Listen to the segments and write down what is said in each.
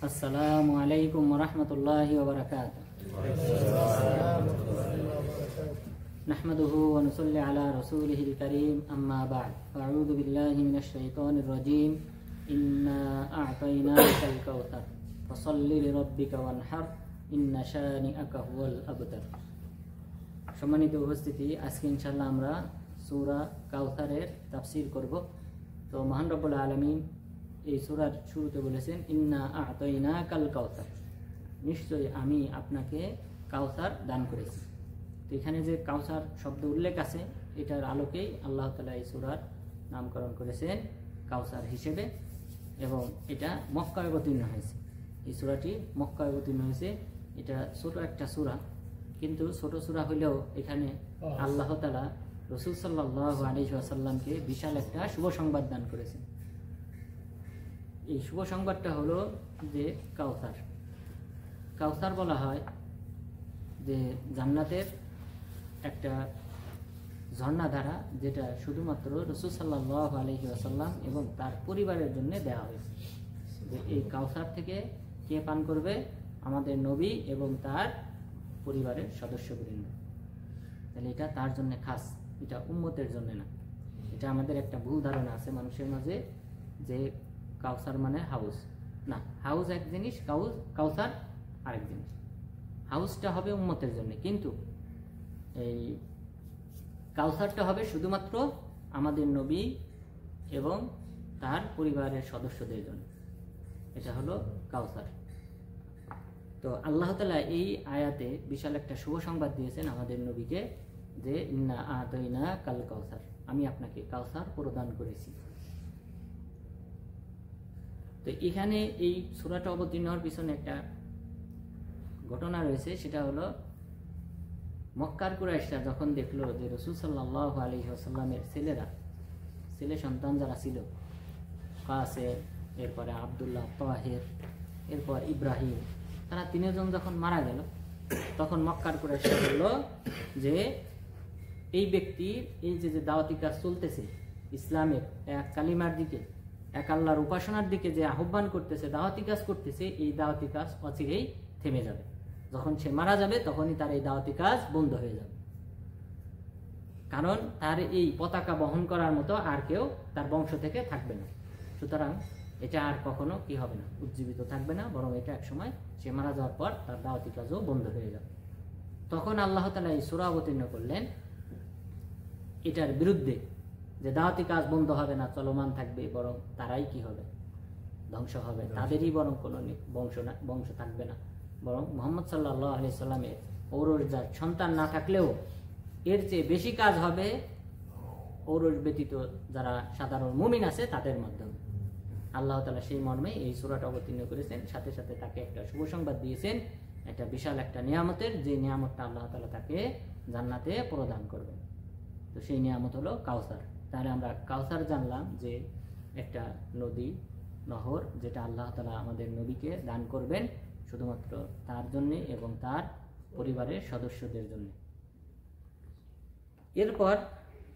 আসসালামু আলাইকুম ওয়া রাহমাতুল্লাহি ওয়া বারাকাতুহু। নাহমাদুহু ওয়া নুসাল্লি আলা রাসূলিহিল কারীম, আম্মা বা'দ। আউযু বিল্লাহি মিনাশ শাইতানির রাজীম। ইন্না আ'তাইনাকাল কাউসার ফাসাল্লি লিরাব্বিকা ওয়ানহার ইন্না শানিআকা হুয়াল আবতার। সম্মানিত উপস্থিতি, আজকে ইনশাআল্লাহ আমরা সূরা কাউসারের তাফসীর করব। তো মহান রব্বুল আলামিন এই সূরার শুরুতে বলেছেন, ইন্না আ'তাইনাকাল কাউসার, নিশ্চয়ই আমি আপনাকে কাউসার দান করেছি। তো এখানে যে কাউসার শব্দ উল্লেখ আছে, এটার আলোকেই আল্লাহ তাআলা এই সূরার নামকরণ করেছেন কাউসার হিসেবে, এবং এটা মক্কায় অবতীর্ণ হয়েছে। এই সূরাটি মক্কায় অবতীর্ণ হয়েছে। এটা ছোট একটা সূরা, কিন্তু ছোট সূরা হলেও এখানে আল্লাহ তাআলা রাসূল সাল্লাল্লাহু আলাইহি ওয়াসাল্লামকে বিশাল একটা শুভ সংবাদ দান করেছেন। এই শুভ সংবাদটা হলো যে কাউসার। কাউসার বলা হয় যে জান্নাতের একটা ঝর্ণাধারা, যেটা শুধুমাত্র রাসূল সাল্লাল্লাহু আলাইহি ওয়াসাল্লাম এবং তার পরিবারের জন্য দেওয়া হয়েছে। যে এই কাউসার থেকে কে পান করবে? আমাদের নবী এবং তার পরিবারের সদস্যবৃন্দ। তাহলে এটা তার জন্য খাস, এটা উম্মতের জন্য না। এটা আমাদের একটা ভুল ধারণা আছে মানুষের মাঝে, যে কাউসার মানে হাউস। না, হাউস এক জিনিস, কাউসার আরেক জিনিস। হাউসটা হবে উম্মতের জন্য, কিন্তু এই কাউসারটা হবে শুধুমাত্র আমাদের নবী এবং তার পরিবারের সদস্যদের জন্য। এটা হলো কাউসার। তো আল্লাহ তাআলা এই আয়াতে বিশাল একটা শুভ সংবাদ দিয়েছেন আমাদের নবীকে, যে ইন্না আ'তাইনাকাল কাউসার, আমি আপনাকে কাউসার প্রদান করেছি। তো এখানে এই সূরাটা অবতীর্ণ হওয়ার পিছনে একটা ঘটনা রয়েছে। সেটা হলো, মক্কার কুরাইশরা যখন দেখলো যে রাসূল সাল্লাল্লাহু আলাইহি ওয়াসাল্লামের ছেলে সন্তান যারা ছিল, কাসেম, এরপরে আব্দুল্লাহ, তাহের, এরপর ইব্রাহিম, তারা তিনজন যখন মারা গেল, তখন মক্কার কুরাইশরা বলল যে এই ব্যক্তির এই যে দাওয়াতি কাজ চলতেছে, ইসলামের এক কালিমার দিকে, এক আল্লাহর উপাসনার দিকে যে আহ্বান করতেছে, দাওয়াতি কাজ করতেছে, এই দাওয়াতি কাজ অচিরেই থেমে যাবে। যখন সে মারা যাবে তখনই তার এই দাওয়াতি কাজ বন্ধ হয়ে যাবে, কারণ তার এই পতাকা বহন করার মতো আর কেউ তার বংশ থেকে থাকবে না। সুতরাং এটা আর কখনো কি হবে না, উজ্জীবিত থাকবে না, বরং এটা একসময় সে মারা যাওয়ার পর তার দাওয়াতি কাজও বন্ধ হয়ে যাবে। তখন আল্লাহ তাআলা এই সূরা অবতীর্ণ করলেন এটার বিরুদ্ধে, যে দাওয়াতি কাজ বন্ধ হবে না, চলমান থাকবে, বরং তারাই কি হবে, ধ্বংস হবে, তাদেরই বরং কোনো বংশ থাকবে না। বরং মুহাম্মদ সাল্লাল্লাহু আলাইহি সাল্লামের ঔরসজাত সন্তান না থাকলেও এর চেয়ে বেশি কাজ হবে ঔরস ব্যতীত যারা সাধারণ মুমিন আছে তাদের মাধ্যমে। আল্লাহ তাআলা সেই মর্মে এই সূরাটা অবতীর্ণ করেছেন। সাথে সাথে তাকে একটা শুভ সংবাদ দিয়েছেন, একটা বিশাল একটা নিয়ামতের, যে নিয়ামতটা আল্লাহ তাআলা তাকে জান্নাতে প্রদান করবেন। তো সেই নিয়ামত হলো কাউসার। তাহলে আমরা কাউসার জানলাম যে একটা নদী, নহর, যেটা আল্লাহ তাআলা আমাদের নবীকে দান করবেন শুধুমাত্র তার জন্য এবং তার পরিবারের সদস্যদের জন্য। এরপর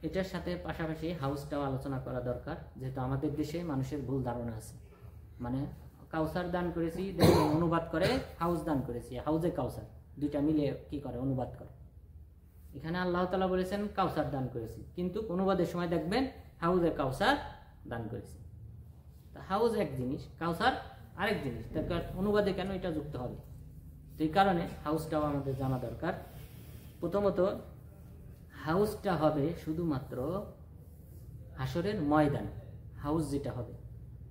এটার সাথে পাশাপাশি হাউসটাও আলোচনা করা দরকার, যেহেতু আমাদের দেশে মানুষের ভুল ধারণা আছে, মানে কাউসার দান করেছি অনুবাদ করে হাউস দান করেছি, হাউজে কাউসার, দুইটা মিলে কি করে অনুবাদ করে। এখানে আল্লাহ তাআলা বলেছেন কাউসার দান করেছি, কিন্তু অনুবাদের সময় দেখবেন হাউজে কাউসার দান করেছি। হাউজ এক জিনিস, কাউসার আরেক জিনিস, তার অনুবাদে কেন এটা যুক্ত হবে? তো এই কারণে হাউসটাও আমাদের জানা দরকার। প্রথমত, হাউসটা হবে শুধুমাত্র হাসরের ময়দান। হাউস যেটা হবে,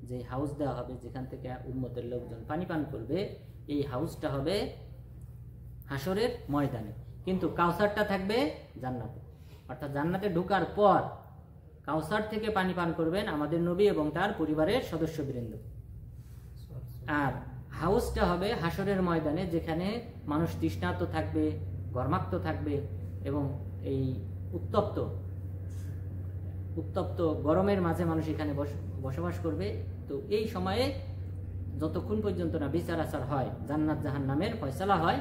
যে হাউস দেওয়া হবে যেখান থেকে উম্মতের লোকজন পানি পান করবে, এই হাউসটা হবে হাসরের ময়দানে, কিন্তু কাউসারটা থাকবে জান্নাতে। অর্থাৎ জান্নাতে ঢোকার পর কাউসার থেকে পানি পান করবেন আমাদের নবী এবং তার পরিবারের সদস্যবৃন্দ। আর হাউসটা হবে হাসরের ময়দানে, যেখানে মানুষ তৃষ্ণার্ত থাকবে, ঘর্মাক্ত থাকবে, এবং এই উত্তপ্ত গরমের মাঝে মানুষ এখানে বসবাস করবে। তো এই সময়ে যতক্ষণ পর্যন্ত না বিচার আচার হয়, জান্নাত জাহান্নামের ফয়সালা হয়,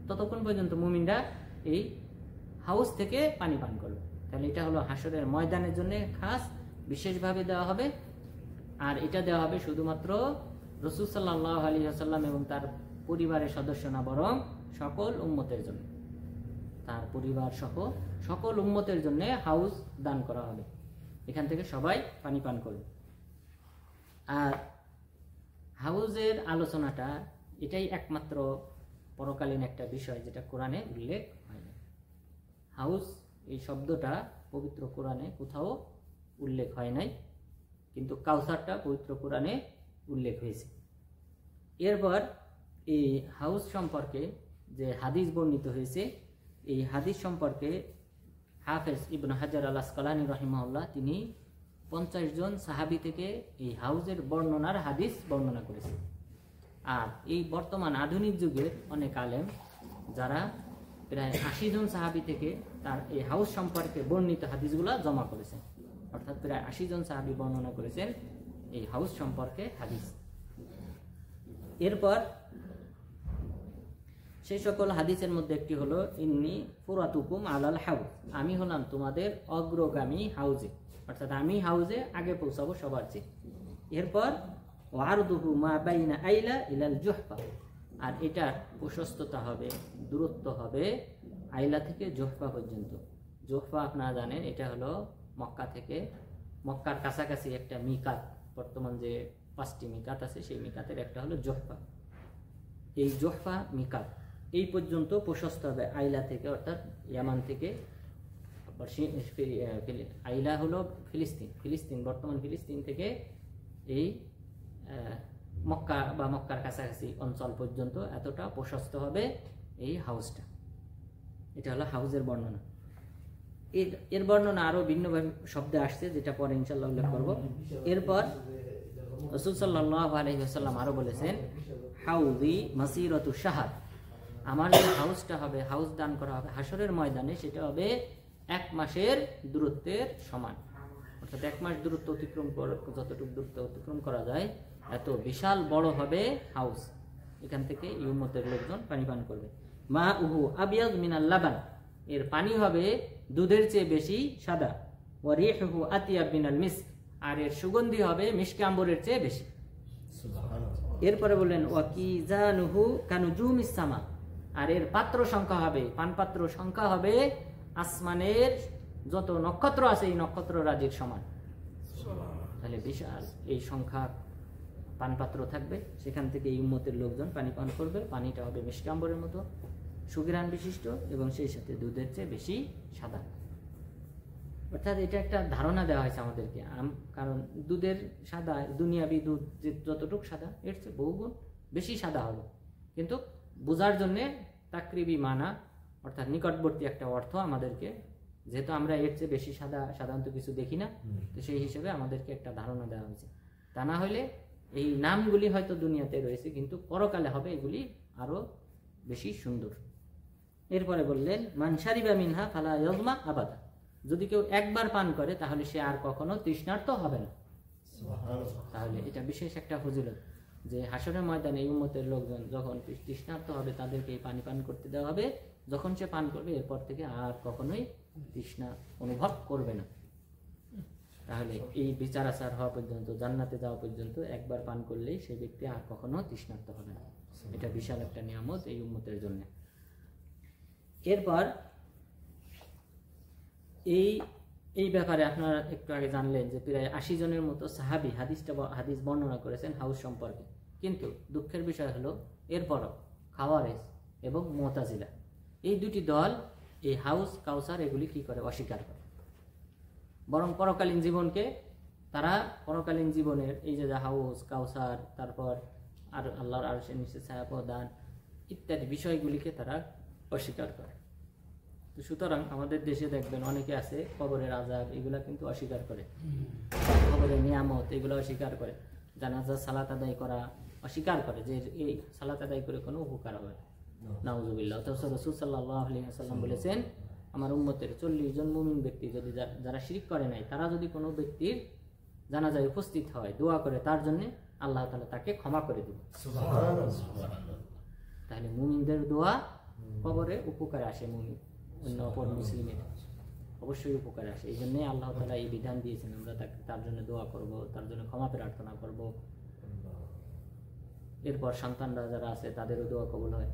ততক্ষণ পর্যন্ত মুমিনরা এই হাউস থেকে পানি পান করবে। তাহলে এটা হলো হাসরের ময়দানের জন্য খাস বিশেষভাবে দেওয়া হবে। আর এটা দেওয়া হবে শুধুমাত্র রাসূল সাল্লাল্লাহু আলাইহি ওয়াসাল্লাম এবং তার পরিবারের সদস্য না, বরং সকল উম্মতের জন্য, তার পরিবার সহ সকল উম্মতের জন্য হাউজ দান করা হবে। এখান থেকে সবাই পানি পান করবে। আর হাউজের আলোচনাটা এটাই একমাত্র পরকালীন একটা বিষয় যেটা কোরআনে উল্লেখ হয় না। হাউজ এই শব্দটা পবিত্র কোরআনে কোথাও উল্লেখ হয় নাই, কিন্তু কাউসারটা পবিত্র কোরআনে উল্লেখ হয়েছে। এরপর এই হাউজ সম্পর্কে যে হাদিস বর্ণিত হয়েছে, এই হাদিস সম্পর্কে হাফেজ ইবনে হাজার আল আসকালানী রাহিমাহুল্লাহ তিনি 50 জন সাহাবী থেকে এই হাউজের বর্ণনার হাদিস বর্ণনা করেছেন। আর এই বর্তমান আধুনিক যুগের অনেক আলেম যারা প্রায় 80 জন সাহাবী থেকে তার এই হাউজ সম্পর্কে বর্ণিত হাদিসগুলো জমা করেছেন, অর্থাৎ প্রায় 80 জন সাহাবী বর্ণনা করেছেন এই হাউজ সম্পর্কে হাদিস। এরপর সেই সকল হাদিসের মধ্যে একটি হলো ইন্নী ফুরাতুকুম আলাল হাউজ, আমি হলাম তোমাদের অগ্রগামী হাউজে, অর্থাৎ আমি হাউজে আগে পৌঁছাবো সবার চেয়ে। এরপর ওয়ারদুহু মা বাইনা আইলা ইলাল জুহফা, আর এটার প্রশস্ততা হবে, দূরত্ব হবে আইলা থেকে জুহফা পর্যন্ত। জুহফা আপনারা জানেন এটা হলো মক্কা থেকে, মক্কার কাছাকাছি একটা মিকাত, বর্তমান যে 5টি মিকাত আছে সেই মিকাতের একটা হলো জুহফা। এই জুহফা মিকাত এই পর্যন্ত প্রশস্ত হবে আইলা থেকে, অর্থাৎ ইয়ামান থেকে। আইলা হলো ফিলিস্তিন, বর্তমান ফিলিস্তিন থেকে এই মক্কা বা মক্কার কাছাকাছি অঞ্চল পর্যন্ত এতটা প্রশস্ত হবে এই হাউসটা। এটা হলো হাউজের বর্ণনা। এর বর্ণনা আরো ভিন্নভাবে শব্দে আসছে, যেটা পরে ইনশাআল্লাহ উল্লেখ করব। এরপর রাসূল সাল্লাল্লাহু আলাইহি ওয়াসাল্লাম আরো বলেছেন, হাউজি মাসিরাতু শাহর, আমার যে হাউসটা হবে, হাউস দান করা হবে হাসরের ময়দানে, সেটা হবে 1 মাসের দূরত্বের সমান। অর্থাৎ 1 মাস দূরত্ব যতটুকু দূরত্ব অতিক্রম করা যায়, এত বিশাল বড় হবে হাউস। এখান থেকে এই উম্মতের লোকজন পানি পান করবে। মা উহু আবিয়াদ মিনাল লাবান, এর পানি হবে দুধের চেয়ে বেশি সাদা। ওয়া রিহুহু আতিয়াব মিনাল মিস্ক, আর এর সুগন্ধি হবে মিশকে আম্বরের চেয়ে বেশি। এরপরে বললেন ওয়া কিজানুহু কানুজুমিস সামা, আর এর পাত্র সংখ্যা হবে, পানপাত্র সংখ্যা হবে আসমানের যত নক্ষত্র আছে এই নক্ষত্র রাজির সমান। তাহলে বিশাল এই সংখ্যা পানপাত্র থাকবে, সেখান থেকে এই উম্মতের লোকজন পানি পান করবে। পানিটা হবে মিশকে আম্বরের মতো সুঘ্রাণ বিশিষ্ট এবং সেই সাথে দুধের চেয়ে বেশি সাদা। অর্থাৎ এটা একটা ধারণা দেওয়া হয়েছে আমাদেরকে, কারণ দুধের সাদা, দুনিয়াবি দুধ যতটুকু সাদা এর চেয়ে বহুগুণ বেশি সাদা হবে, কিন্তু বোঝার জন্যে তাকরিবি মানা, অর্থাৎ নিকটবর্তী একটা অর্থ আমাদেরকে, যেহেতু আমরা এর চেয়ে বেশি সাদা সাধারণত কিছু দেখি না, তো সেই হিসেবে আমাদেরকে একটা ধারণা দেওয়া হয়েছে। তা না হলে এই নামগুলি হয়তো দুনিয়াতে রয়েছে, কিন্তু পরকালে হবে এগুলি আরো বেশি সুন্দর। এরপরে বললেন মান শারিবা মিনহা ফালা ইয়াজমা আবাদা, যদি কেউ একবার পান করে তাহলে সে আর কখনো তৃষ্ণার্ত হবে না। তাহলে এটা বিশেষ একটা ফজিলত যে হাসরের ময়দানে এই উম্মতের লোকজন যখন তৃষ্ণার্ত হবে তাদেরকে এই পানি পান করতে দেওয়া হবে। যখন সে পান করবে এরপর থেকে আর কখনোই তৃষ্ণা অনুভব করবে না। তাহলে এই বিচার আচার হওয়া পর্যন্ত, জান্নাতে যাওয়া পর্যন্ত একবার পান করলেই সেই ব্যক্তি আর কখনো তৃষ্ণার্ত হবে না। এটা বিশাল একটা নিয়ামত এই উম্মতের জন্য। এরপর এই ব্যাপারে আপনারা একটু আগে জানলেন যে প্রায় 80 জনের মতো সাহাবী হাদিস বর্ণনা করেছেন হাউস সম্পর্কে, কিন্তু দুঃখের বিষয় হলো এরপরও খাওয়ারেজ এবং মুতাজিলা এই দুটি দল এই হাউস কাউসার এগুলি কি করে? অস্বীকার করে। বরং পরকালীন জীবনকে তারা, পরকালীন জীবনের এই যে হাউস কাউসার, তারপর আর আল্লাহর আরশের নিচে ছায়া প্রদান ইত্যাদি বিষয়গুলিকে তারা অস্বীকার করে। তো সুতরাং আমাদের দেশে দেখবেন অনেকে আছে কবরের আযাব এগুলা কিন্তু অস্বীকার করে, কবরের নিয়ামত এগুলো অস্বীকার করে, জানাজা সালাত আদায় করা অস্বীকার করে যে এই সালাত আদায় করে কোনো উপকার হবে না। নাউযুবিল্লাহ। অথচ রাসূল সাল্লাল্লাহু আলাইহি ওয়াসাল্লাম বলেছেন আমার উম্মতের 40 জন মুমিন ব্যক্তি যদি যারা শিরক করে নাই, তারা যদি কোনো ব্যক্তির জানাজায় উপস্থিত হয়, দোয়া করে তার জন্য, আল্লাহ তাআলা তাকে ক্ষমা করে দিবেন। সুবহানাল্লাহ। তাহলে মুমিনদের দোয়া কবরে উপকারে আসে, মুমিন অন্য অপর মুসলিমের অবশ্যই উপকারে আসে। এই জন্যই আল্লাহ তাআলা এই বিধান দিয়েছেন আমরা তার জন্য দোয়া করব, তার জন্য ক্ষমা প্রার্থনা করব। এরপর সন্তানরা যারা আছে তাদেরও দোয়া কবুল হয়।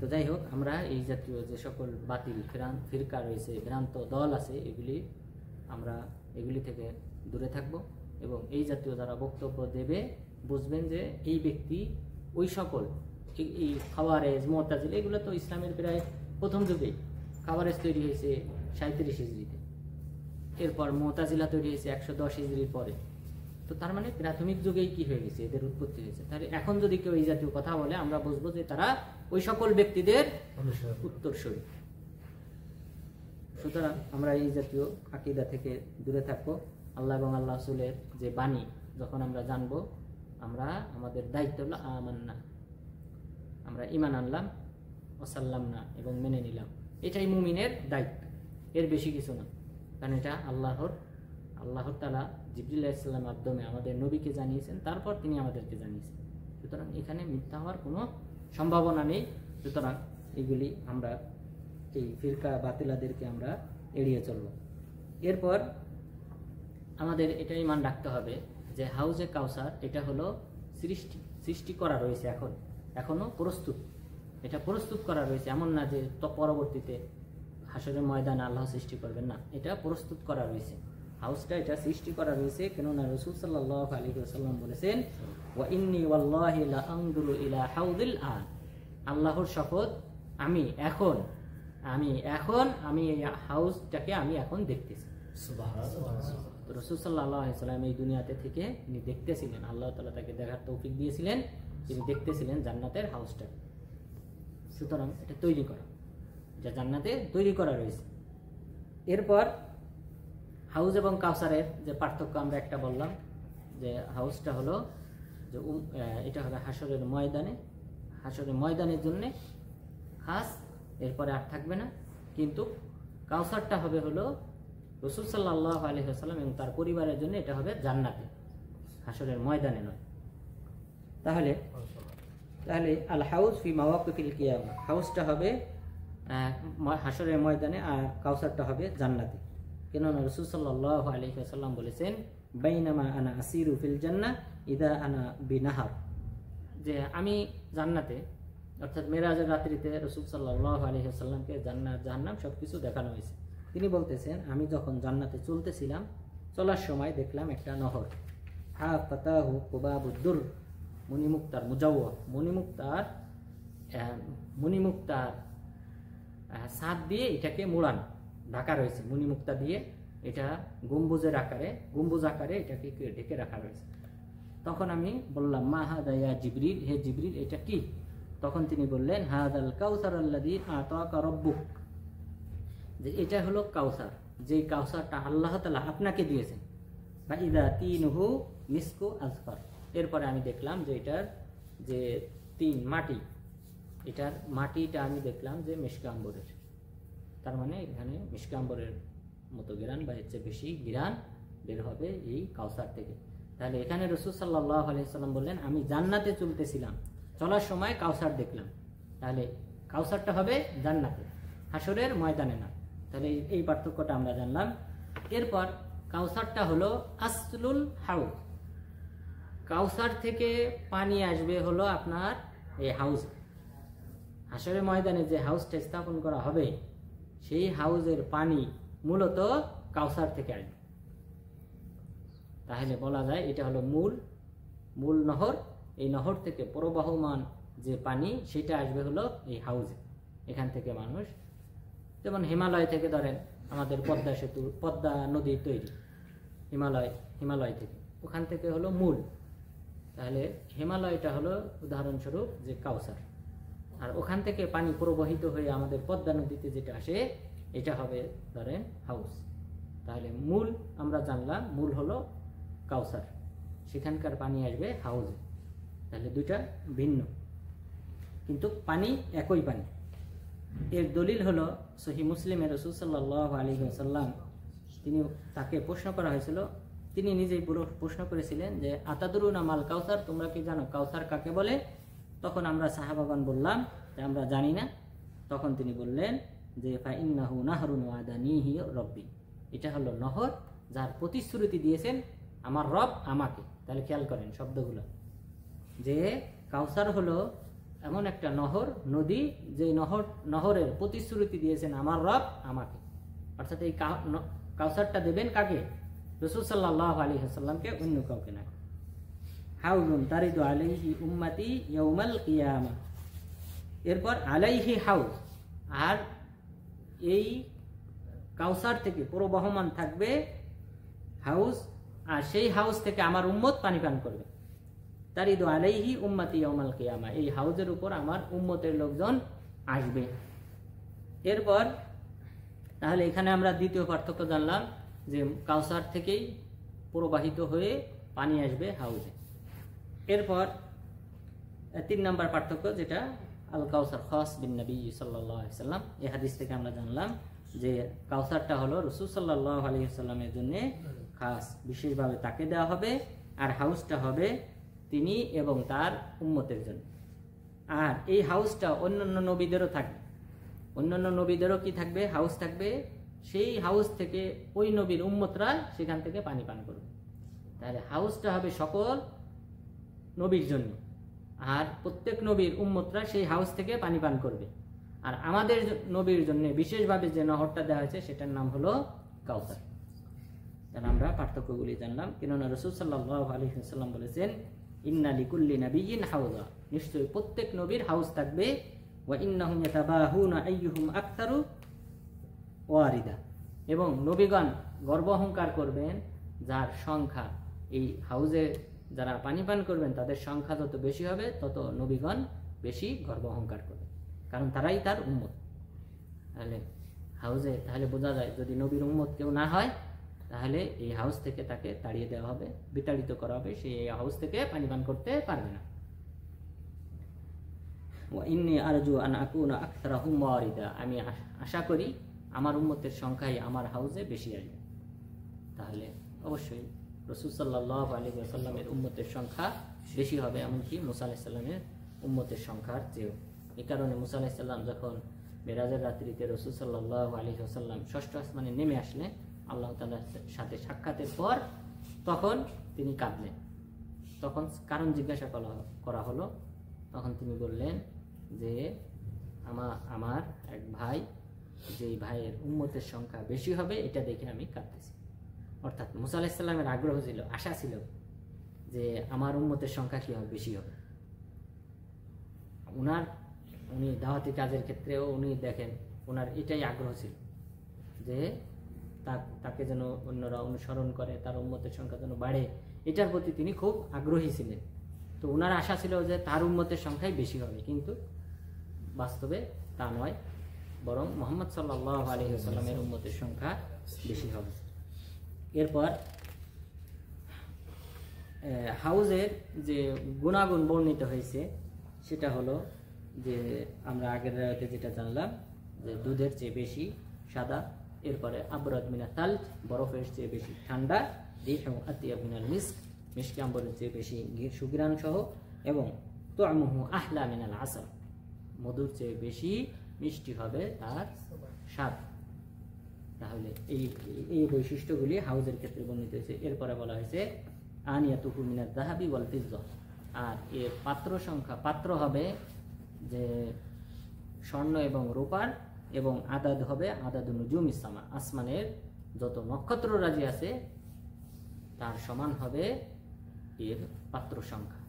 তো যাই হোক, আমরা এই জাতীয় যে সকল বাতিল ফিরকা রয়েছে, ভ্রান্ত দল আছে, এগুলি থেকে দূরে থাকব। এবং এই জাতীয় যারা বক্তব্য দেবে বুঝবেন যে এই ব্যক্তি ওই সকল এই খাওয়ারেজ, মুতাজিলা, এগুলো তো ইসলামের প্রায় প্রথম যুগেই খাওয়ারেজ তৈরি হয়েছে 37 হিজরিতে, এরপর মুতাজিলা তৈরি হয়েছে 110 হিজরির পরে। তো তার মানে প্রাথমিক যুগেই কি হয়ে গেছে, এদের উৎপত্তি হয়েছে। তাহলে এখন যদি কেউ এই জাতীয় কথা বলে আমরা বুঝবো যে তারা ওই সকল ব্যক্তিদের উত্তরসূরি। সুতরাং আমরা এই জাতীয় আকীদা থেকে দূরে থাকবো। আল্লাহ এবং আল্লাহ রাসূলের যে বাণী যখন আমরা জানবো, আমাদের দায়িত্ব হলো আমান্না, আমরা ঈমান আনলাম, ওয়াসাল্লাম না, এবং মেনে নিলাম। এটাই মুমিনের দায়িত্ব, এর বেশি কিছু না। কারণ এটা আল্লাহ তাআলা জিবরিল আলাইহিস সালামের মাধ্যমে আমাদের নবীকে জানিয়েছেন, তারপর তিনি আমাদেরকে জানিয়েছেন। সুতরাং এখানে মিথ্যা হওয়ার কোনো সম্ভাবনা নেই। সুতরাং এগুলি আমরা, এই ফিরকা বাতিলাদেরকে আমরা এড়িয়ে চলব। এরপর আমাদের এটা ঈমান রাখতে হবে যে হাউজে কাউসার এটা হলো সৃষ্টি করা রয়েছে, এখনো প্রস্তুত, এটা প্রস্তুত করা রয়েছে। এমন না যে তো পরবর্তীতে হাসরের ময়দানে আল্লাহ সৃষ্টি করবেন, না, এটা প্রস্তুত করা রয়েছে। হাউসটা এটা সৃষ্টি করা রয়েছে, কেননা রাসূল সাল্লাল্লাহু আলাইহি ওয়াসাল্লাম বলেছেন, ওয়া ইন্নী ওয়াল্লাহি লা আনজুরু ইলা হাউদিল আন, আল্লাহর শপথ, আমি এই হাউসটাকে আমি এখন দেখতেছি। সুবহানাল্লাহ। রাসূল সাল্লাল্লাহু আলাইহি ওয়াসাল্লাম এই দুনিয়াতে থেকে তিনি দেখতেছিলেন, আল্লাহ তাআলা তাকে দেখার তৌফিক দিয়েছিলেন, তিনি দেখতেছিলেন জান্নাতের হাউসটা। সুতরাং এটা তৈরি করা, যা জান্নাতে তৈরি করা রয়েছে। এরপর হাউস এবং কাউসারের যে পার্থক্য আমরা একটা বললাম, যে হাউসটা হলো যে এটা হবে হাসরের ময়দানের জন্য খাস, এরপরে আর থাকবে না। কিন্তু কাউসারটা হবে হলো রাসূল সাল্লাল্লাহু আলাইহি ওয়াসাল্লাম এবং তার পরিবারের জন্য, এটা হবে জান্নাতে, হাসরের ময়দানে নয়। তাহলে আল হাউস ফি মাওয়াকিফিল কিয়ামা, হাউসটা হবে হাসরের ময়দানে, আর কাউসারটা হবে জান্নাতে। কেননা রাসূল সাল্লাল্লাহু আলাইহি ওয়াসাল্লাম বলেছেন, বাইনামা আনা আসিরু ফিল জান্নাহ ইদা আনা বিনাহার, যে আমি জান্নাতে, অর্থাৎ মেরাজের রাত্রিতে রাসূল সাল্লাল্লাহু আলাইহি ওয়াসাল্লামকে জান্নাত জাহান্নাম সবকিছু দেখানো হয়েছে। তিনি বলতেছেন, আমি যখন জান্নাতে চলতেছিলাম, চলার সময় দেখলাম একটা নহর, হা ফাতাহু কুবাবুদ্দুর, মণিমুক্তার মুজাওয়া, মণিমুক্তার ছাদ দিয়ে এটাকে মোড়ানো, ঢাকা রয়েছে মণিমুক্তা দিয়ে, এটা গম্বুজ আকারে এটাকে ঢেকে রাখা রয়েছে। তখন আমি বললাম, মা হাদা ইয়া জিবরিল, হে জিবরিল, এটা কি? তখন তিনি বললেন, হাদাল কাউসার আল্লাযী আতাকা রাব্বুক, যে এটা হলো কাউসার, যে কাউসারটা আল্লাহ তাআলা আপনাকে দিয়েছেন। বা ইদা তিনহু মিসকু আজফার, এরপরে আমি দেখলাম যে এটার যে এটার মাটিটা আমি দেখলাম যে মিশকে আম্বরের, তার মানে এখানে মিশকে আম্বরের মতো ঘ্রাণ বা এর চেয়ে বেশি ঘ্রাণ বের হবে এই কাউসার থেকে। তাহলে এখানে রাসূল সাল্লাল্লাহু আলাইহি ওয়াসাল্লাম বললেন, আমি জান্নাতে চলতেছিলাম, চলার সময় কাউসার দেখলাম। তাহলে কাউসারটা হবে জান্নাতে, হাসরের ময়দানে না। তাহলে এই পার্থক্যটা আমরা জানলাম। এরপর কাউসারটা হলো আসলুল হাউজ, কাউসার থেকে পানি আসবে হলো আপনার এই হাউস, হাসরের ময়দানে যে হাউসটা স্থাপন করা হবে, সেই হাউসের পানি মূলত কাউসার থেকে আসবে। তাহলে বলা যায় এটা হলো মূল নহর, এই নহর থেকে প্রবাহমান যে পানি সেটা আসবে হলো এই হাউসে। এখান থেকে মানুষ, যেমন হিমালয় থেকে ধরেন আমাদের পদ্মা নদী তৈরি, হিমালয় থেকে, ওখান থেকে হলো মূল। তাহলে হিমালয়টা হলো উদাহরণস্বরূপ যে কাউসার, আর ওখান থেকে পানি প্রবাহিত হয়ে আমাদের পদ্মা নদীতে যেটা আসে এটা হবে ধরেন হাউস। তাহলে মূল আমরা জানলাম, মূল হলো কাউসার, সেখানকার পানি আসবে হাউসে। তাহলে দুইটা ভিন্ন, কিন্তু পানি একই পানি। এর দলিল হলো সহিহ মুসলিমের রাসূল সাল্লাল্লাহু আলাইহি ওয়াসাল্লাম, তাকে প্রশ্ন করা হয়েছিল, তিনি নিজেই প্রশ্ন করেছিলেন যে আতাদরুনা মাল কাউসার, তোমরা কি জানো কাউসার কাকে বলে? তখন আমরা সাহাবাগণ বললাম যে আমরা জানি না। তখন তিনি বললেন যে ফাইন্নাহু নাহরুন ওয়াদানিহি রব্বি, এটা হলো নহর যার প্রতিশ্রুতি দিয়েছেন আমার রব আমাকে। তাহলে খেয়াল করেন শব্দগুলো, যে কাউসার হলো এমন একটা নহর, নদী, যে নহরের প্রতিশ্রুতি দিয়েছেন আমার রব আমাকে, অর্থাৎ এই কাউসারটা দেবেন কাকে? রাসূল সাল্লাল্লাহু আলাইহি ওয়াসাল্লামকে, অন্য কাউকে না। হাউজুন তারিদু আলাইহি উম্মতি ইয়াউমাল কিয়ামা। এরপর আলাইহি হাউজ, আর এই কাউসার থেকে প্রবহমান থাকবে হাউজ, আর সেই হাউজ থেকে আমার উম্মত পানি পান করবে। তারিদু আলাইহি উম্মতি ইয়াউমাল কিয়ামা, এই হাউজের উপর আমার উম্মতের লোকজন আসবে। এরপর তাহলে এখানে আমরা দ্বিতীয় পার্থক্য জানলাম যে কাউসার থেকেই প্রবাহিত হয়ে পানি আসবে হাউজে। এরপর 3 নম্বর পার্থক্য, যেটা আল কাউসার খাস বিন নবী সাল্লাল্লাহু আলাইহি ওয়াসাল্লাম। এই হাদিস থেকে আমরা জানলাম যে কাউসারটা হলো রাসূল সাল্লাল্লাহু আলাইহি ওয়াসাল্লামের জন্য খাস, বিশেষভাবে তাকে দেওয়া হবে, আর হাউসটা হবে তিনি এবং তার উম্মতের জন্য। আর এই হাউসটা অন্যান্য নবীদেরও থাকবে, অন্যান্য নবীদেরও কি থাকবে? হাউস থাকবে। সেই হাউস থেকে ওই নবীর উম্মতরা সেখান থেকে পানি পান করবে। তাহলে হাউসটা হবে সকল নবীর জন্য, আর প্রত্যেক নবীর উম্মতরা সেই হাউস থেকে পানি পান করবে। আর আমাদের নবীর জন্য বিশেষভাবে যে নহরটা দেওয়া হয়েছে সেটার নাম হলো কাউসার। তাহলে আমরা পার্থক্যগুলি জানলাম। কেননা রাসূল সাল্লাল্লাহু আলাইহি ওয়াসাল্লাম বলেছেন, ইন্না লিকুল্লি নাবিয়্যিন হাউজা, নিশ্চয়ই প্রত্যেক নবীর হাউস থাকবে। ওয়া ইন্নাহুম ইয়াতাবাহুনা আইয়ুহুম আকতারু ওয়ারিদা, এবং নবীগণ গর্ব অহংকার করবেন যার সংখ্যা, এই হাউজে যারা পানি পান করবেন তাদের সংখ্যা যত বেশি হবে তত নবীগণ বেশি গর্ব অহংকার করবে, কারণ তারাই তার উম্মত। তাহলে হাউজে, তাহলে বোঝা যায় যদি নবীর উম্মত কেউ না হয় তাহলে এই হাউস থেকে তাকে তাড়িয়ে দেওয়া হবে, বিতাড়িত করা হবে, সে এই হাউস থেকে পানি পান করতে পারবে না। ওয়া ইন্নী আরজু আন আকুনা আকতারাহুম ওয়ারিদা, আমি আশা করি আমার উম্মতের সংখ্যাই আমার হাউজে বেশি আসবে। তাহলে অবশ্যই রাসূল সাল্লাল্লাহু আলাইহি ওয়াসাল্লামের উম্মতের সংখ্যা বেশি হবে, এমনকি মুসা আলাইহিস সালামের উম্মতের সংখ্যার চেয়েও। এই কারণে মুসা আলাইহিস সালাম যখন মেরাজের রাত্রিতে রাসূল সাল্লাল্লাহু আলাইহি ওয়াসাল্লাম ষষ্ঠ আসমানে নেমে আসলেন আল্লাহ তাআলার সাথে সাক্ষাতের পর, তখন তিনি কাঁদলেন। তখন কারণ জিজ্ঞাসা করা হলো, তখন তিনি বললেন যে আমার এক ভাই, যেই ভাইয়ের উম্মতের সংখ্যা বেশি হবে এটা দেখে আমি কাঁদতেছি। অর্থাৎ মুসা আলাইহিস সালামের আগ্রহ ছিল, আশা ছিল যে আমার উম্মতের সংখ্যা কি হবে, বেশি হবে। উনি দাওয়াতি কাজের ক্ষেত্রেও উনি দেখেন ওনার এটাই আগ্রহ ছিল যে তাকে যেন অন্যরা অনুসরণ করে, তার উম্মতের সংখ্যা যেন বাড়ে, এটার প্রতি তিনি খুব আগ্রহী ছিলেন। তো ওনার আশা ছিল যে তার উম্মতের সংখ্যাই বেশি হবে, কিন্তু বাস্তবে তা নয়, বরং মুহাম্মদ সাল্লাল্লাহু আলাইহি ওয়াসাল্লামের উম্মতের সংখ্যা বেশি হবে। এরপর হাউজের যে গুণাগুণ বর্ণিত হয়েছে সেটা হলো যে আমরা আগের রাতে যেটা জানলাম যে দুধের চেয়ে বেশি সাদা, এরপরে আবরাদ মিনাত তালজ, বরফের চেয়ে বেশি ঠান্ডা, রিহু আতিয়াব মিনাল মিস্ক, মিষ্টি আম্বরের চেয়ে বেশি সুঘ্রাণ সহ, এবং তু'মুহু আহলা মিনাল আসাল, মধুর চেয়ে বেশি মিষ্টি হবে তার স্বাদ। তাহলে এই বৈশিষ্ট্যগুলি হাউজের ক্ষেত্রে বর্ণিত হয়েছে। এরপরে বলা হয়েছে আনিয়াতুহু মিনাজ যাহাবি ওয়াল ফিজ্জা, আর এর পাত্র হবে যে স্বর্ণ এবং রূপার, এবং আদাদ হবে আদাদুন নুজুমিস সামা, আসমানের যত নক্ষত্র রাজি আছে তার সমান হবে এর পাত্র সংখ্যা।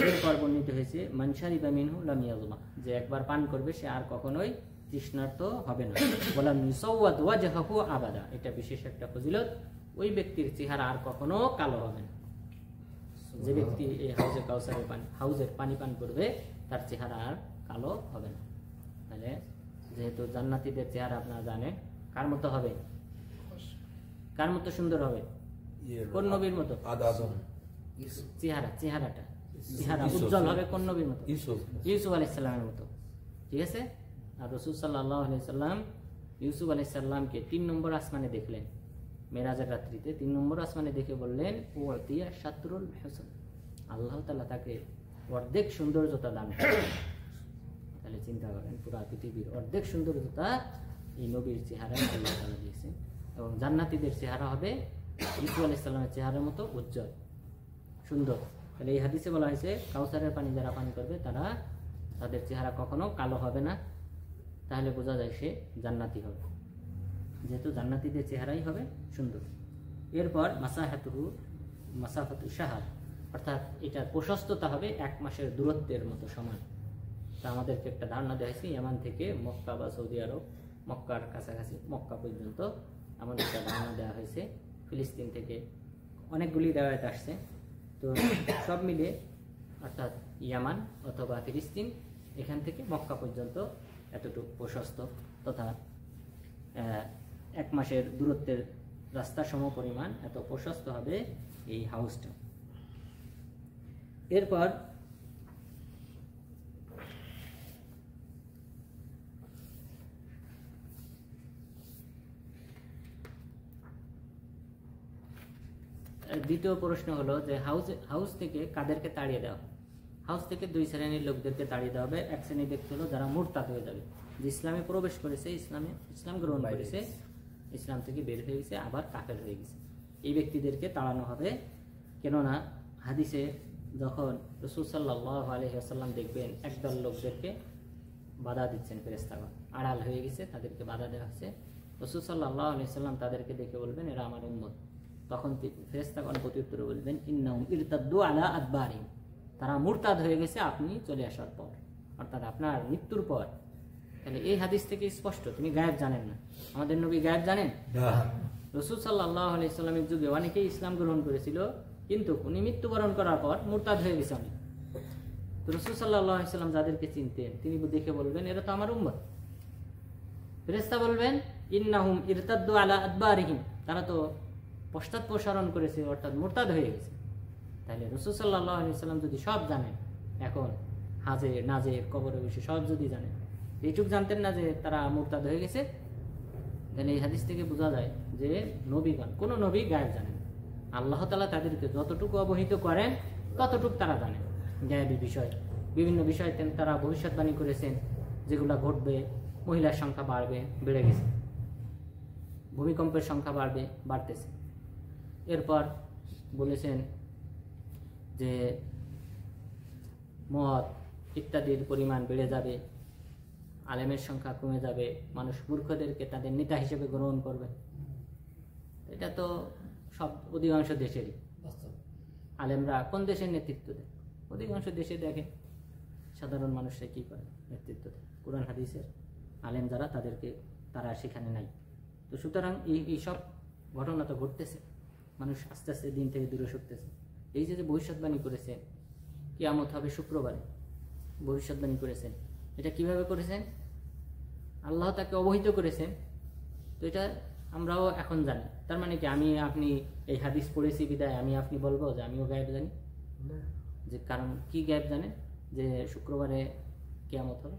এরপর বর্ণিত হয়েছে মান শারিবা মিনহু লাম ইয়াযমা, যে একবার পান করবে সে আর কখনোই তৃষ্ণার্ত হবে না। ওয়ালাম ইউসাওয়াদ ওয়াজহাহু আবাদা, এটা বিশেষ একটা ফজিলত, ওই ব্যক্তির চেহারা আর কখনো কালো হবে না। যে ব্যক্তি এই হাউজের পানি পান করবে তার চেহারা আর কালো হবে না। তাহলে যেহেতু জান্নাতীদের চেহারা আপনারা জানেন, কার মতো হবে? কার মতো সুন্দর হবে? কোন নবীর মতো? চেহারা উজ্জ্বল হবে কোন নবীর মতো? ইউসুফ আলাইহিস সালামের মতো। ঠিক আছে। আর রাসূল সাল্লাল্লাহু আলাইহি সাল্লাম ইউসুফ আলাইহিস সালামকে 3 নম্বর আসমানে দেখলেন মেরাজের রাত্রিতে। 3 নম্বর আসমানে দেখে বললেন ওয়াতিয়া শাতরুল হুসন, আল্লাহ তাআলা তাকে অর্ধেক সৌন্দর্যতা দান করেন। তাহলে চিন্তা করেন, পুরো পৃথিবীর অর্ধেক সৌন্দর্যতা এই নবীর চেহারায় আল্লাহ তাআলা দিয়েছেন। এবং জান্নাতীদের চেহারা হবে ইউসুফ আলাইহিস সালামের চেহারার মতো উজ্জ্বল সুন্দর। তাহলে এই হাদিসে বলা হয়েছে কাউসারের পানি যারা পান করবে তাদের চেহারা কখনো কালো হবে না, তাহলে বোঝা যায় সে জান্নাতি হবে, যেহেতু জান্নাতীদের চেহারাই হবে সুন্দর। এরপর মাসাফাতু শাহর, অর্থাৎ এটার প্রশস্ততা হবে 1 মাসের দূরত্বের মতো সমান। তা আমাদেরকে একটা ধারণা দেওয়া হয়েছে ইয়ামান থেকে মক্কা বা সৌদি আরব, মক্কার কাছাকাছি মক্কা পর্যন্ত আমাদের একটা ধারণা দেওয়া হয়েছে। ফিলিস্তিন থেকে অনেকগুলি রেওয়ায়েত আসছে, তো সব মিলে অর্থাৎ ইয়ামান অথবা ফিলিস্তিন এখান থেকে মক্কা পর্যন্ত এতটুকু প্রশস্ত তথা 1 মাসের দূরত্বের রাস্তা সম পরিমাণ এত প্রশস্ত হবে এই হাউসটা। এরপর দ্বিতীয় প্রশ্ন হলো যে হাউস থেকে কাদেরকে তাড়িয়ে দেওয়া? হাউস থেকে 2 শ্রেণীর লোকদেরকে তাড়িয়ে দেওয়া হবে। এক শ্রেণী ব্যক্তি হলো যারা মুরতাদ হয়ে যাবে, যে ইসলামে প্রবেশ করেছে, ইসলাম গ্রহণ করেছে, ইসলাম থেকে বের হয়ে গেছে, আবার কাফের হয়ে গেছে, এই ব্যক্তিদেরকে তাড়ানো হবে। কেননা হাদিসে যখন রাসূল সাল্লাল্লাহু আলাইহি ওয়াসাল্লাম দেখবেন একদল লোকদেরকে বাধা দিচ্ছেন, ফেরেশতাগণ আড়াল হয়ে গেছে, তাদেরকে বাধা দেওয়া হচ্ছে, রাসূল সাল্লাল্লাহু আলাইহি ওয়াসাল্লাম তাদেরকে দেখে বলবেন এরা আমার উম্মত। তখন ফেরেশতাগণ প্রত্যুত্তরে বলবেন ইন্নাহুম ইরতাদ্দু আলা আদবারিহিম, তারা মুরতাদ হয়ে গেছে আপনি চলে আসার পর, অর্থাৎ আপনার মৃত্যুর পর। তাহলে এই হাদিস থেকে স্পষ্ট তিনি গায়েব জানেন না। আমাদের নবী গায়েব জানেন? রাসূল সাল্লাল্লাহু আলাইহি ওয়াসাল্লামের যুগে অনেকেই ইসলাম গ্রহণ করেছিল, কিন্তু উনি মৃত্যুবরণ করার পর মুরতাদ হয়ে গেছে অনেক। তো রাসূল সাল্লাল্লাহু আলাইহি ওয়াসাল্লাম যাদেরকে চিনতেন তিনি দেখে বলবেন এরা তো আমার উম্মত। ফেরেশতা বলবেন ইন্নাহুম ইরতাদ্দু আলা আদবারিহিম, তারা তো পশ্চাৎপসরণ করেছে, অর্থাৎ মুরতাদ হয়ে গেছে। তাহলে রাসূল সাল্লাল্লাহু আলাইহি ওয়াসাল্লাম যদি সব জানেন, এখন হাজে নাজে কবরে বসে সব যদি জানেন, এইটুক জানতেন না যে তারা মুরতাদ হয়ে গেছে? তাহলে এই হাদিস থেকে বোঝা যায় যে নবীগণ, কোন নবী গায়েব জানেন, আল্লাহ তাআলা তাদেরকে যতটুকু অবহিত করেন ততটুকু তারা জানেন। গায়েবী বিষয়, বিভিন্ন বিষয় তারা ভবিষ্যৎবাণী করেছেন যেগুলা ঘটবে। মহিলার সংখ্যা বেড়ে গেছে, ভূমিকম্পের সংখ্যা বাড়তেছে। এরপর বলেছেন যে মদ ইত্যাদির পরিমাণ বেড়ে যাবে, আলেমের সংখ্যা কমে যাবে, মানুষ মূর্খদেরকে তাদের নেতা হিসেবে গ্রহণ করবে। এটা তো সব অধিকাংশ দেশেরই। আলেমরা কোন দেশের নেতৃত্ব দেয়? অধিকাংশ দেশে দেখে সাধারণ মানুষরা কি করে নেতৃত্ব দেয়, কোরআন হাদিসের আলেম যারা তারা সেখানে নাই। তো সুতরাং এই সব ঘটনা তো ঘটতেছে, মানুষ আস্তে আস্তে দিন থেকে দূরে সরতেছে। এই যে ভবিষ্যৎবাণী করেছেন কিয়ামত হবে শুক্রবারে, ভবিষ্যৎবাণী করেছেন, এটা কিভাবে করেছেন? আল্লাহ তাকে অবহিত করেছেন। তো এটা আমরাও এখন জানি। তার মানে কি আপনি এই হাদিস পড়েছি বিদায় আপনি বলবো যে আমিও গায়েব জানি? যে কারণ কি গায়েব জানেন? যে শুক্রবারে কিয়ামত হবে।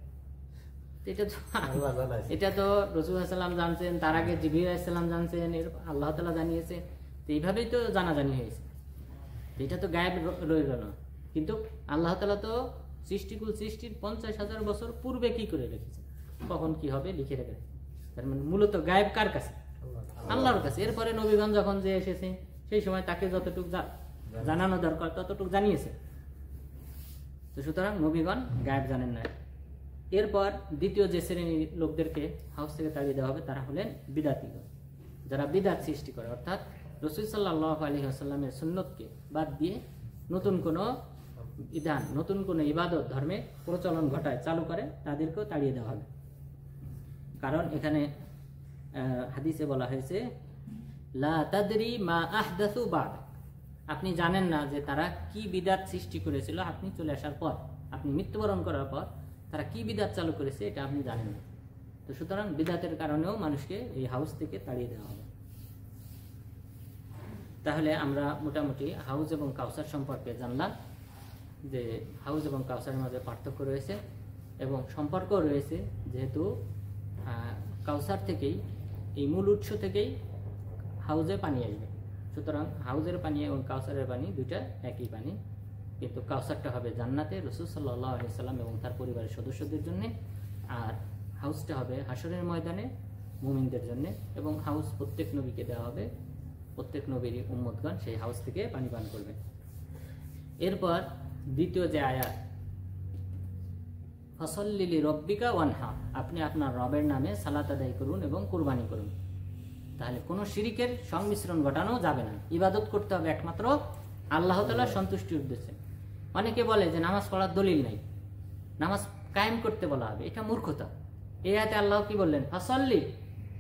এটা তো রাসূল সাল্লাল্লাহু আলাইহি ওয়াসাল্লাম জানছেন, তার আগে জিবরিল আলাইহিস সালাম জানছেন, আল্লাহ তাআলা জানিয়েছে। তো এইভাবেই তো জানাজানি হয়েছে। এটা তো গায়েব রইল না, কিন্তু আল্লাহ তাআলা তো সৃষ্টির 50,000 বছর পূর্বে কি করে রেখেছে, কখন কি হবে লিখে রেখেছে। তার মানে মূলত গায়েব কার কাছে? আল্লাহর কাছে। এরপরে নবীগণ যখন যে এসেছে সেই সময় তাকে যতটুকু জানানো দরকার ততটুকু জানিয়েছে। তো সুতরাং নবীগণ গায়েব জানেন না। এরপর দ্বিতীয় যে শ্রেণীর লোকদেরকে হাউস থেকে তাড়িয়ে দেওয়া হবে তারা হলেন বিদআতীগণ, যারা বিদআত সৃষ্টি করে, অর্থাৎ রাসূল সাল্লাল্লাহু আলাইহি ওয়াসাল্লামের সুন্নতকে বাদ দিয়ে নতুন কোনো বিধান, নতুন কোনো ইবাদত ধর্মে প্রচলন ঘটায়, চালু করে, তাদেরকেও তাড়িয়ে দেওয়া হবে। কারণ এখানে হাদিসে বলা হয়েছে লা তাদরি মা আহদাসু বা'দাক, আপনি জানেন না যে তারা কি বিদআত সৃষ্টি করেছিল আপনি চলে আসার পর, আপনি মৃত্যুবরণ করার পর তারা কি বিদআত চালু করেছে এটা আপনি জানেন না। তো সুতরাং বিদআতের কারণেও মানুষকে এই হাউস থেকে তাড়িয়ে দেওয়া হবে। তাহলে আমরা মোটামুটি হাউস এবং কাউসার সম্পর্কে জানলাম যে হাউস এবং কাউসারের মাঝে পার্থক্য রয়েছে এবং সম্পর্ক রয়েছে, যেহেতু কাউসার থেকেই, এই মূল উৎস থেকেই হাউজে পানি আসবে। সুতরাং হাউজের পানি এবং কাউসারের পানি দুইটা একই পানি, কিন্তু কাউসারটা হবে জান্নাতে রাসূল সাল্লাল্লাহু আলাইহি ওয়াসাল্লাম এবং তার পরিবারের সদস্যদের জন্য, আর হাউসটা হবে হাশরের ময়দানে মুমিনদের জন্য। এবং হাউস প্রত্যেক নবীকে দেওয়া হবে, প্রত্যেক নবীর উম্মতগণ সেই হাউস থেকে পানি পান করবে। এরপর দ্বিতীয় যে আয়াত, ফসল্লি লিরব্বিকা ওয়ানহার, আপনি আপনার রবের নামে সালাত আদায় করুন এবং কুরবানি করুন। তাহলে কোনো শিরিকের সংমিশ্রণ ঘটানো যাবে না, ইবাদত করতে হবে একমাত্র আল্লাহ তাআলার সন্তুষ্টির উদ্দেশ্যে। অনেকে বলে যে নামাজ পড়ার দলিল নাই, নামাজ কায়েম করতে বলা হবে, এটা মূর্খতা। এই আয়াতে আল্লাহ কি বললেন? ফাসল্লি,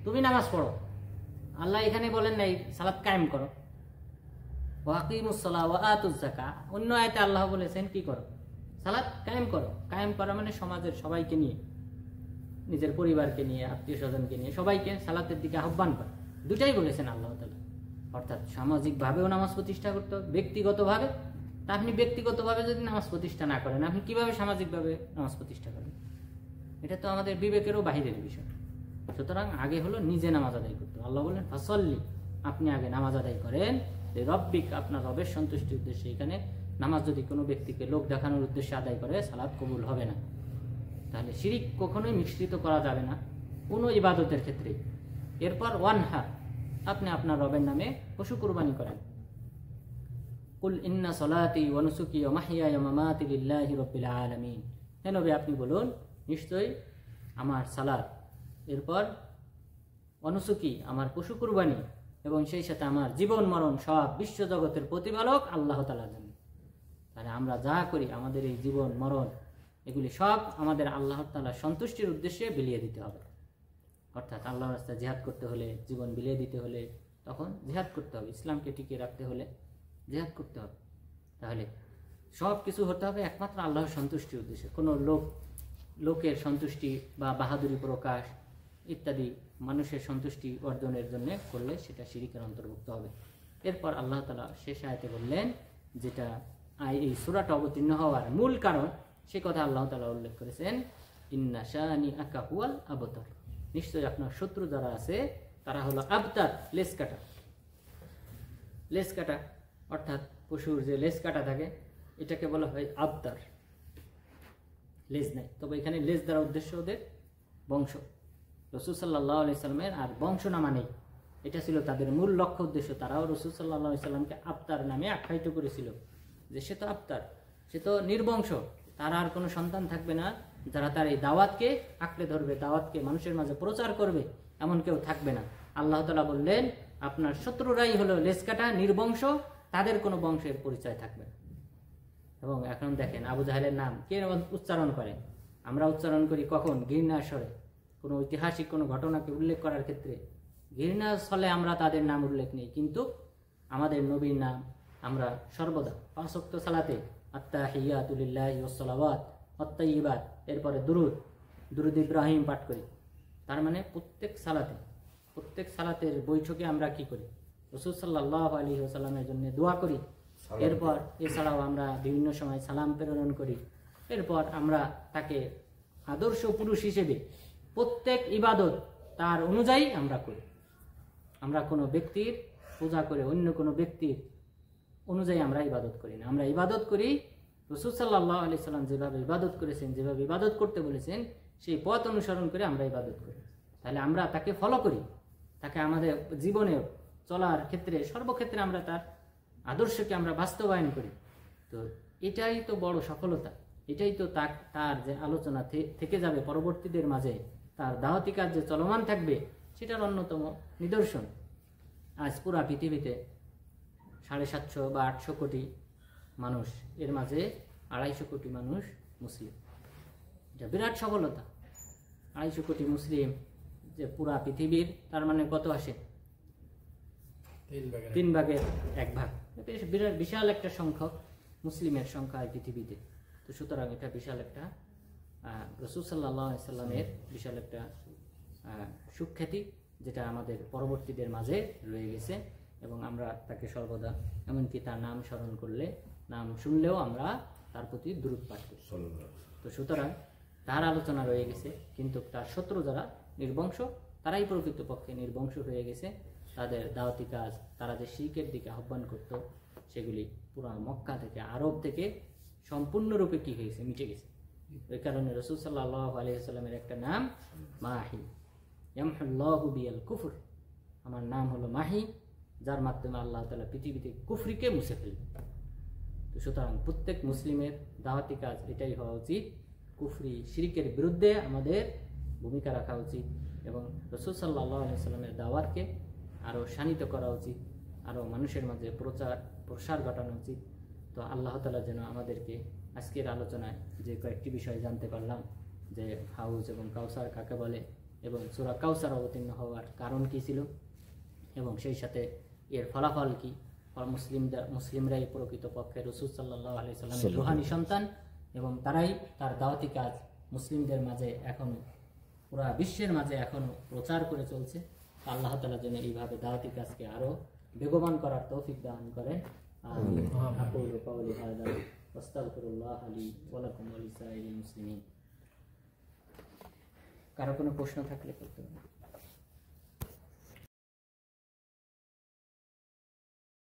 তুমি নামাজ পড়ো। আল্লাহ এখানে বলেন নাই সালাত কায়েম করো। ওয়াকিমুস সালাহ ওয়া আতুজ যাকাত, অন্য আয়াতে আল্লাহ বলেছেন কি করো? সালাত কায়েম করো। কায়েম করা মানে সমাজের সবাইকে নিয়ে, নিজের পরিবারকে নিয়ে, আত্মীয় স্বজনকে নিয়ে সবাইকে সালাতের দিকে আহ্বান করা, দুটাই বলেছেন আল্লাহ তাআলা। অর্থাৎ সামাজিকভাবেও নামাজ প্রতিষ্ঠা করতে হবে, ব্যক্তিগতভাবে। তা আপনি ব্যক্তিগতভাবে যদি নামাজ প্রতিষ্ঠা না করেন, আপনি কিভাবে সামাজিকভাবে নামাজ প্রতিষ্ঠা করেন? এটা তো আমাদের বিবেকেরও বাহিরের বিষয়। সুতরাং আগে হলো নিজে নামাজ আদায় করতে। আল্লাহ বলেন ফাসল্লি, আপনি আগে নামাজ আদায় করেন রব্বিক, আপনার রবের সন্তুষ্টির উদ্দেশ্যে। এখানে নামাজ যদি কোনো ব্যক্তিকে লোক দেখানোর উদ্দেশ্যে আদায় করে, সালাত কবুল হবে না। তাহলে শিরিক কখনোই মিশ্রিত করা যাবে না কোনো ইবাদতের ক্ষেত্রে। এরপর ওয়ানহার, আপনি আপনার রবের নামে পশু কুরবানি করেন। কুল ইন্না সলাতি ওয়া নুসুকি ওয়া মাহইয়ায়া ওয়া মামাতি লিল্লাহি রাব্বিল আলামিন, হে নবী আপনি বলুন নিশ্চয়ই আমার সালাত, এরপর অনুসুকি আমার পশু কুরবানি, এবং সেই সাথে আমার জীবন মরণ সব বিশ্ব জগতের প্রতিপালক আল্লাহ তাআলার জন্য। তাহলে আমরা যা করি, আমাদের এই জীবন মরণ এগুলি সব আমাদের আল্লাহ তাআলার সন্তুষ্টির উদ্দেশ্যে বিলিয়ে দিতে হবে। অর্থাৎ আল্লাহর রাস্তায় জিহাদ করতে হলে, জীবন বিলিয়ে দিতে হলে তখন জিহাদ করতে হবে, ইসলামকে টিকিয়ে রাখতে হলে জিহাদ করতে হবে। তাহলে সব কিছু হতে হবে একমাত্র আল্লাহর সন্তুষ্টির উদ্দেশ্যে। কোনো লোকের সন্তুষ্টি বা বাহাদুরি প্রকাশ ইত্যাদি মানুষের সন্তুষ্টি অর্জনের জন্য করলে সেটা শিরিকের অন্তর্ভুক্ত হবে। এরপর আল্লাহ তাআলা শেষ আয়াতে বললেন, যেটা এই সূরাটা অবতীর্ণ হওয়ার মূল কারণ, সে কথা আল্লাহ তাআলা উল্লেখ করেছেন, ইন্না শানিআকা হুয়াল আবতার, নিশ্চয়ই আপনার শত্রু যারা আছে তারা হলো আবতার, লেজ কাটা। লেজ কাটা অর্থাৎ পশুর যে লেজ কাটা থাকে এটাকে বলা হয় আবতার। লেজ নাই, তবে এখানে লেজ দ্বারা উদ্দেশ্য ওদের বংশ। রাসূল সাল্লাল্লাহু আলাইহি সাল্লামের আর বংশ নামা নেই, এটা ছিল তাদের মূল লক্ষ্য উদ্দেশ্য। তারাও রাসূল সাল্লাল্লাহু আলাইহি সাল্লামকে আবতার নামে আখ্যায়িত করেছিল, যে সে তো আবতার, সে তো নির্বংশ, তার আর কোনো সন্তান থাকবে না যারা তার এই দাওয়াতকে আঁকড়ে ধরবে, দাওয়াতকে মানুষের মাঝে প্রচার করবে, এমন কেউ থাকবে না। আল্লাহ তাআলা বললেন আপনার শত্রুরাই হলো লেজ কাটা, নির্বংশ, তাদের কোনো বংশের পরিচয় থাকবে না। এবং এখন দেখেন আবু জাহেলের নাম কে উচ্চারণ করে? আমরা উচ্চারণ করি কখন? ঘৃণার স্বরে। কোনো ঐতিহাসিক কোনো ঘটনাকে উল্লেখ করার ক্ষেত্রে ঘৃণার ছলে আমরা তাদের নাম উল্লেখ নেই, কিন্তু আমাদের নবীর নাম আমরা সর্বদা 5 ওয়াক্ত সালাতে আত্তাহিয়াতু লিল্লাহি ওয়াস সালাওয়াত ওয়াত তাইয়্যিবাত, এরপরে দুরুদ ইব্রাহিম পাঠ করি। তার মানে প্রত্যেক সালাতের বৈঠকে আমরা কি করি? রাসূল সাল্লাল্লাহু আলাইহি ওয়াসাল্লামের জন্য দোয়া করি। এরপর এছাড়াও আমরা বিভিন্ন সময় সালাম প্রেরণ করি। এরপর আমরা তাকে আদর্শ পুরুষ হিসেবে প্রত্যেক ইবাদত তার অনুযায়ী আমরা করি। আমরা কোনো ব্যক্তির পূজা করে অন্য কোনো ব্যক্তির অনুযায়ী আমরা ইবাদত করি না। আমরা ইবাদত করি রাসূল সাল্লাল্লাহু আলাইহি সাল্লাম যেভাবে ইবাদত করেছেন, যেভাবে ইবাদত করতে বলেছেন, সেই পথ অনুসরণ করে আমরা ইবাদত করি। তাহলে আমরা তাকে ফলো করি, তাকে আমাদের জীবনে চলার ক্ষেত্রে সর্বক্ষেত্রে আমরা তার আদর্শকে আমরা বাস্তবায়ন করি। তো এটাই তো বড় সফলতা, এটাই তো তার যে আলোচনা থেকে যাবে পরবর্তীদের মাঝে, তার দাওয়াতি কাজ যে চলমান থাকবে, সেটার অন্যতম নিদর্শন। আজ পুরা পৃথিবীতে 750 বা 800 কোটি মানুষ, এর মাঝে 250 কোটি মানুষ মুসলিম। এটা বিরাট সফলতা। 250 কোটি মুসলিম যে পুরা পৃথিবীর, তার মানে কত আসে? 3 ভাগের 1 ভাগ। বিরাট বিশাল একটা সংখ্যক মুসলিমের সংখ্যা এই পৃথিবীতে। তো সুতরাং এটা বিশাল একটা রাসূল সাল্লাল্লাহু আলাইহি সাল্লামের বিশাল একটা সুখ্যাতি, যেটা আমাদের পরবর্তীদের মাঝে রয়ে গেছে, এবং আমরা তাকে সর্বদা, এমনকি তার নাম স্মরণ করলে, নাম শুনলেও আমরা তার প্রতি দুরূদ পাঠ করি। তো সুতরাং তার আলোচনা রয়ে গেছে, কিন্তু তার শত্রু যারা নির্বংশ, তারাই প্রকৃতপক্ষে নির্বংশ হয়ে গেছে। তাদের দাওয়াতি কাজ, তারা যে শিরকের দিকে আহ্বান করত, সেগুলি পুরা মক্কা থেকে, আরব থেকে সম্পূর্ণরূপে কি হয়েছে? মিটে গেছে। ওই কারণে রাসূল সাল্লাল্লাহু আলাইহি ওয়াসাল্লামের একটা নাম মাহি, ইয়ামহুল্লাহু বিল কুফর, আমার নাম হলো মাহি, যার মাধ্যমে আল্লাহ তাআলা পৃথিবীতে কুফরিকে মুছে ফেলবে। তো তো সুতরাং প্রত্যেক মুসলিমের দাওয়াতি কাজ এটাই হওয়া উচিত, কুফরি শিরকের বিরুদ্ধে আমাদের ভূমিকা রাখা উচিত এবং রাসূল সাল্লাল্লাহু আলাইহি সাল্লামের দাওয়াতকে আরও শানিত করা উচিত, আরও মানুষের মাঝে প্রসার ঘটানো উচিত। তো আল্লাহ তাআলা যেন আমাদেরকে আজকের আলোচনায় যে কয়েকটি বিষয় জানতে পারলাম, যে হাউজ এবং কাউসার কাকে বলে এবং সূরা কাউসার অবতীর্ণ হওয়ার কারণ কী ছিল এবং সেই সাথে এর ফলাফল কী, মুসলিমরাই প্রকৃত পক্ষে রাসূল সাল্লাল্লাহু আলাইহি সাল্লামের রূহানি সন্তান এবং তারাই তার দাওয়াতি কাজ মুসলিমদের মাঝে এখনও পুরা বিশ্বের মাঝে এখনও প্রচার করে চলছে। আল্লাহ তাআলা যেন এইভাবে দাওয়াতি কাজকে আরও বেগবান করার তৌফিক দান করেন। আমিন। আকুলু কাওলি হাযা ওয়াস্তাগফিরুল্লাহ লি ওয়া লাকুম ওয়া লিসাইরিল মুসলিমিন। কারো কোনো প্রশ্ন থাকলে করতে পারেন।